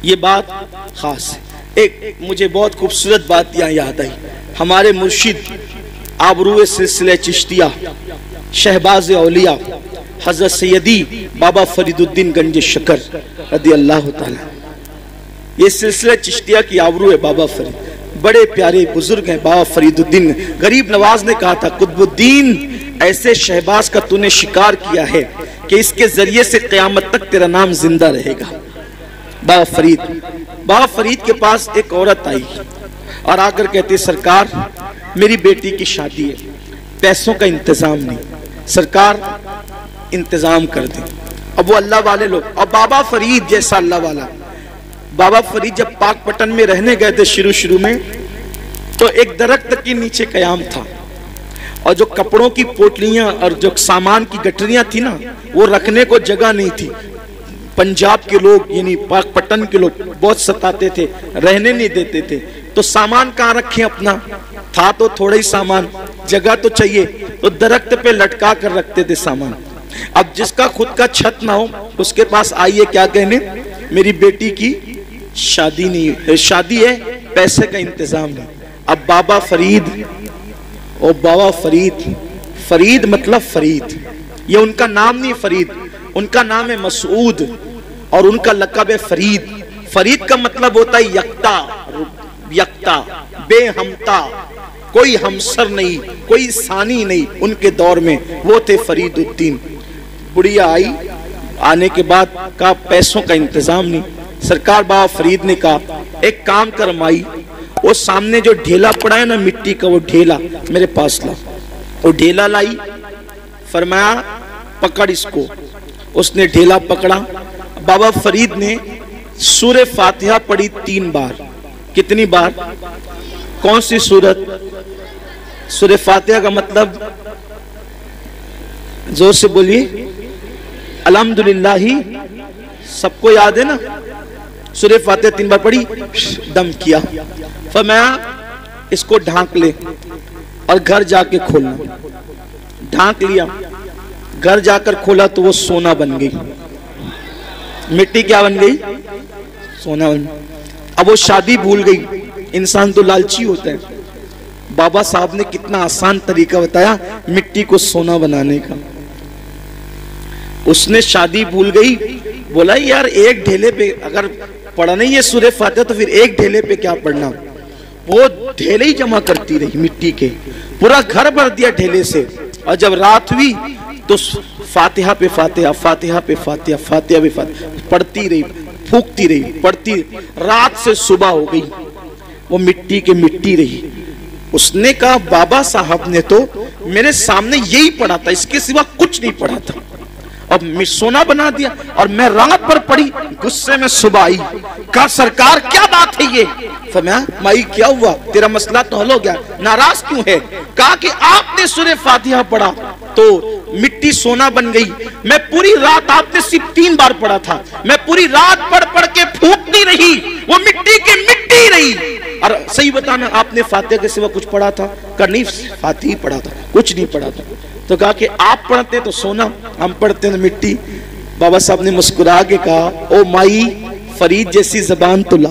ये बात खास है। एक मुझे बहुत खूबसूरत बात यहाँ याद आई। हमारे मुर्शिद आबरूए सिलसिले चिश्तिया शहबाज औलिया हजरत सैयदी बाबा फरीदुद्दीन गंज शकर रदी अल्लाह ताला, ये सिलसिला चिश्तिया की आबरू है। बाबा फरीद बड़े प्यारे बुजुर्ग हैं। बाबा फरीदुद्दीन गरीब नवाज ने कहा था, कुतुबुद्दीन ऐसे शहबाज का तूने शिकार किया है कि इसके जरिए से क़यामत तक तेरा नाम जिंदा रहेगा। बाबा फरीद के पास एक औरत आई और आकर कहती, सरकार मेरी बेटी की शादी है, पैसों का इंतजाम नहीं, सरकार इंतजाम कर दे। अब वो अल्लाह वाले लोग, और बाबा फरीद जैसा अल्लाह वाला, बाबा फरीद जब पाकपटन में रहने गए थे शुरू में, तो एक दरख्त के नीचे कयाम था और जो कपड़ों की पोटलियां और जो सामान की गठरियां थी ना, वो रखने को जगह नहीं थी। पंजाब के लोग यानी पाकपटन के लोग बहुत सताते थे, रहने नहीं देते थे, तो सामान कहाँ रखें अपना, था तो थोड़ा ही सामान, जगह तो चाहिए, तो दरख्त पे लटका कर रखते थे सामान। अब जिसका खुद का छत ना हो उसके पास आइए क्या कहने, मेरी बेटी की शादी नहीं है, शादी है, पैसे का इंतजाम नहीं। अब बाबा फरीद, ओ बाबा फरीद, फरीद मतलब फरीद, ये उनका नाम नहीं फरीद, उनका नाम है मसूद और उनका लक़ब है फरीद। फरीद का मतलब होता है यक्ता, यक्ता, बेहमता, कोई हमसर नहीं, कोई सानी नहीं। उनके दौर में वो थे फरीदुद्दीन। बुढ़िया आई, आने के बाद कहा पैसों का इंतजाम नहीं। सरकार बाबा फरीद ने कहा एक काम कर माई, वो सामने जो ढेला पड़ा है ना मिट्टी का, वो ढेला मेरे पास ला। वो ढेला लाई, फरमाया पकड़ इसको। उसने ढेला पकड़ा। बाबा फरीद ने सूरह फातिहा पढ़ी 3 बार। कितनी बार? कौन सी सूरत? सूरह फातिहा का मतलब जोर से बोलिए, अल्हम्दुलिल्लाही। सबको याद है ना? सूरह फातिहा 3 बार पढ़ी, दम किया, फरमाया इसको ढांक ले और घर जाके खोलना। ढांक लिया, घर जाकर खोला तो वो सोना बन गई। मिट्टी क्या बन गई? सोना बन गई। अब वो शादी भूल गई। इंसान तो लालची होता है। बाबा साहब ने कितना आसान तरीका बताया मिट्टी को सोना बनाने का। उसने शादी भूल गई, बोला यार एक ढेले पे अगर पढ़ना ही है सूरह फातिहा तो फिर एक ढेले पे क्या पढ़ना। वो ढेले ही जमा करती रही मिट्टी के, पूरा घर भर दिया ढेले से। और जब रात हुई तो फातिहा पे फातिहा, फातिहा पे फातिहा, फातिहा पे फातिहा पढ़ती रही, फूकती रही, पढ़ती। रात से सुबह हो गई, वो मिट्टी के मिट्टी रही। उसने कहा बाबा साहब ने तो मेरे सामने यही पढ़ा था, इसके सिवा कुछ नहीं पढ़ा था, अब सोना बना दिया। और मैं रात भर पढ़ी, गुस्से में सुबह आई, कहा सरकार क्या बात है ये? फरमाया माई क्या हुआ, तेरा मसला तो हल हो गया, नाराज क्यों है? कहा कि आपने सूरह फातिहा पढ़ा तो मिट्टी सोना बन गई। मैं पूरी रात, आपने सिर्फ 3 बार पढ़ा था, मैं पूरी रात पढ़ पढ़ के फूकती रही, वो मिट्टी की मिट्टी रही। और सही बताना आपने फातिहा के सिवा कुछ पढ़ा था? कर नहीं, फातिहा पढ़ा था, कुछ नहीं पढ़ा था। तो कहा कि आप पढ़ते तो सोना, हम पढ़ते तो मिट्टी। बाबा साहब ने मुस्कुरा के कहा ओ माई फरीद जैसी जबान तो ला।